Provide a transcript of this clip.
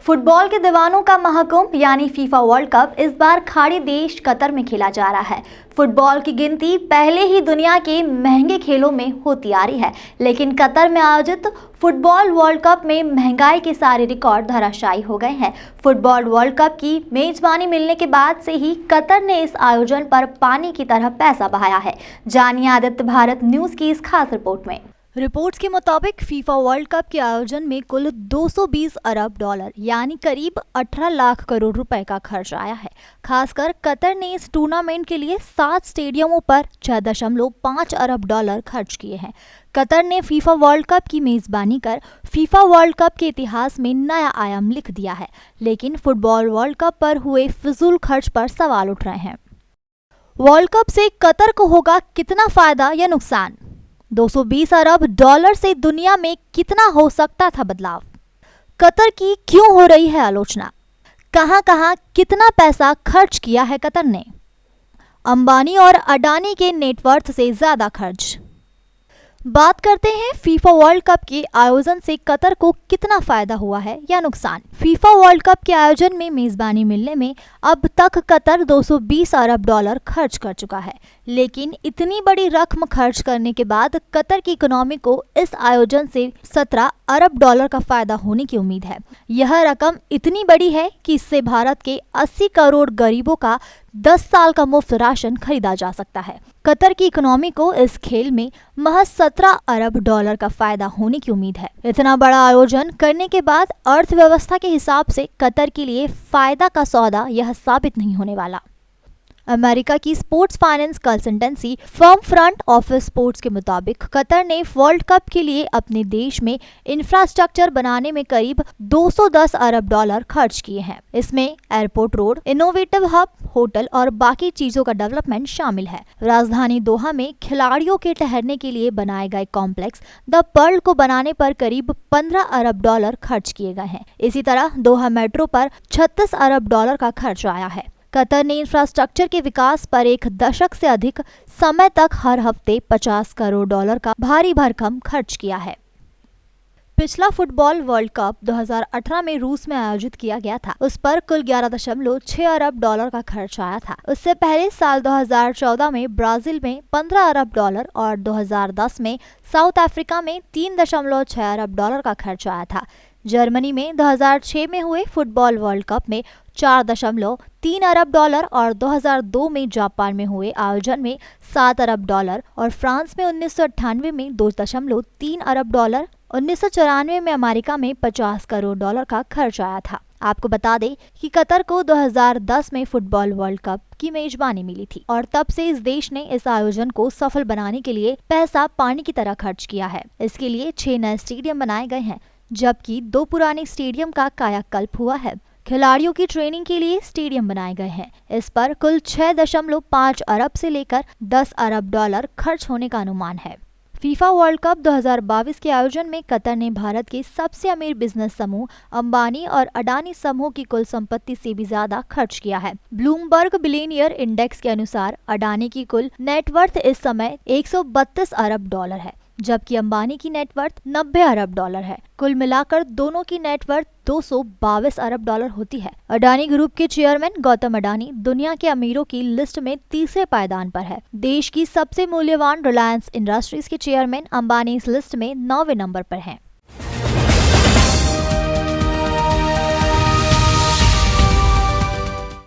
Football के दीवानों का महाकुंभ यानी फीफा वर्ल्ड कप इस बार खाड़ी देश कतर में खेला जा रहा है। फुटबॉल की गिनती पहले ही दुनिया के महंगे खेलों में होती आ रही है, लेकिन कतर में आयोजित फुटबॉल वर्ल्ड कप में महंगाई के सारे रिकॉर्ड धराशायी हो गए हैं। फुटबॉल वर्ल्ड कप की मेजबानी मिलने के बाद से ही कतर ने इस आयोजन पर पानी की तरह पैसा बहाया है। जानिए आदित्य भारत न्यूज की इस खास रिपोर्ट में। रिपोर्ट्स के मुताबिक फीफा वर्ल्ड कप के आयोजन में कुल 220 अरब डॉलर यानी करीब 18 लाख करोड़ रुपए का खर्च आया है। खासकर कतर ने इस टूर्नामेंट के लिए 7 स्टेडियमों पर 6.5 अरब डॉलर खर्च किए हैं। कतर ने फीफा वर्ल्ड कप की मेजबानी कर फीफा वर्ल्ड कप के इतिहास में नया आयाम लिख दिया है, लेकिन फुटबॉल वर्ल्ड कप पर हुए फिजूल खर्च पर सवाल उठ रहे हैं। वर्ल्ड कप से कतर को होगा कितना फायदा या नुकसान? 220 अरब डॉलर से दुनिया में कितना हो सकता था बदलाव? कतर की क्यों हो रही है आलोचना? कहां कितना पैसा खर्च किया है कतर ने? अंबानी और अडानी के नेटवर्थ से ज्यादा खर्च। बात करते हैं फीफा वर्ल्ड कप के आयोजन से कतर को कितना फायदा हुआ है या नुकसान। फीफा वर्ल्ड कप के आयोजन में मेजबानी मिलने में अब तक कतर 220 अरब डॉलर खर्च कर चुका है, लेकिन इतनी बड़ी रकम खर्च करने के बाद कतर की इकोनॉमी को इस आयोजन से 17 अरब डॉलर का फायदा होने की उम्मीद है। यह रकम इतनी बड़ी है कि इससे भारत के 80 करोड़ गरीबों का 10 साल का मुफ्त राशन खरीदा जा सकता है। कतर की इकोनॉमी को इस खेल में महज 17 अरब डॉलर का फायदा होने की उम्मीद है। इतना बड़ा आयोजन करने के बाद अर्थव्यवस्था के हिसाब से कतर के लिए फायदा का सौदा यह साबित नहीं होने वाला। अमेरिका की sports finance consultancy firm front office sports के मुताबिक कतर ने वर्ल्ड कप के लिए अपने देश में इंफ्रास्ट्रक्चर बनाने में करीब 210 अरब डॉलर खर्च किए हैं। इसमें airport road, innovative hub, hotel और बाकी चीजों का डेवलपमेंट शामिल है। राजधानी दोहा में खिलाड़ियों के ठहरने के लिए बनाए गए कॉम्प्लेक्स द पर्ल को बनाने पर करीब 15 अरब डॉलर खर्च किए गए हैं। इसी तरह दोहा मेट्रो पर 36 अरब डॉलर का खर्च आया है। कतर ने इंफ्रास्ट्रक्चर के विकास पर एक दशक से अधिक समय तक हर हफ्ते 50 करोड़ डॉलर का भारी भरकम खर्च किया है। पिछला फुटबॉल वर्ल्ड कप 2018 में रूस में आयोजित किया गया था। उस पर कुल 11.6 अरब डॉलर का खर्च आया था। उससे पहले साल 2014 में ब्राजील में 15 अरब डॉलर और 2010 में साउथ अफ्रीका में 3.6 अरब डॉलर का खर्च आया था। जर्मनी में 2006 में हुए फुटबॉल वर्ल्ड कप में 4.3 अरब डॉलर और 2002 में जापान में हुए आयोजन में 7 अरब डॉलर और फ्रांस में 1998 में 2.3 अरब डॉलर, 1994 में अमेरिका में 50 करोड़ डॉलर का खर्च आया था। आपको बता दें कि कतर को 2010 में फुटबॉल वर्ल्ड कप की मेजबानी मिली थी और तब से इस देश ने इस आयोजन को सफल बनाने के लिए पैसा पानी की तरह खर्च किया है। इसके लिए 6 नए स्टेडियम बनाए गए हैं, जबकि 2 पुराने स्टेडियम का कायाकल्प हुआ है। खिलाड़ियों की ट्रेनिंग के लिए स्टेडियम बनाए गए हैं। इस पर कुल 6.5 अरब से लेकर 10 अरब डॉलर खर्च होने का अनुमान है। फीफा वर्ल्ड कप 2022 के आयोजन में कतर ने भारत के सबसे अमीर बिजनेस समूह अंबानी और अडानी समूह की कुल संपत्ति से भी ज्यादा खर्च किया है। ब्लूमबर्ग बिलियनियर इंडेक्स के अनुसार अडानी की कुल नेटवर्थ इस समय 132 अरब डॉलर है, जबकि अंबानी की नेटवर्थ 90 अरब डॉलर है। कुल मिलाकर दोनों की नेटवर्थ 222 अरब डॉलर होती है। अडानी ग्रुप के चेयरमैन गौतम अडानी दुनिया के अमीरों की लिस्ट में तीसरे पायदान पर है। देश की सबसे मूल्यवान रिलायंस इंडस्ट्रीज के चेयरमैन अंबानी इस लिस्ट में 9वें नंबर पर हैं।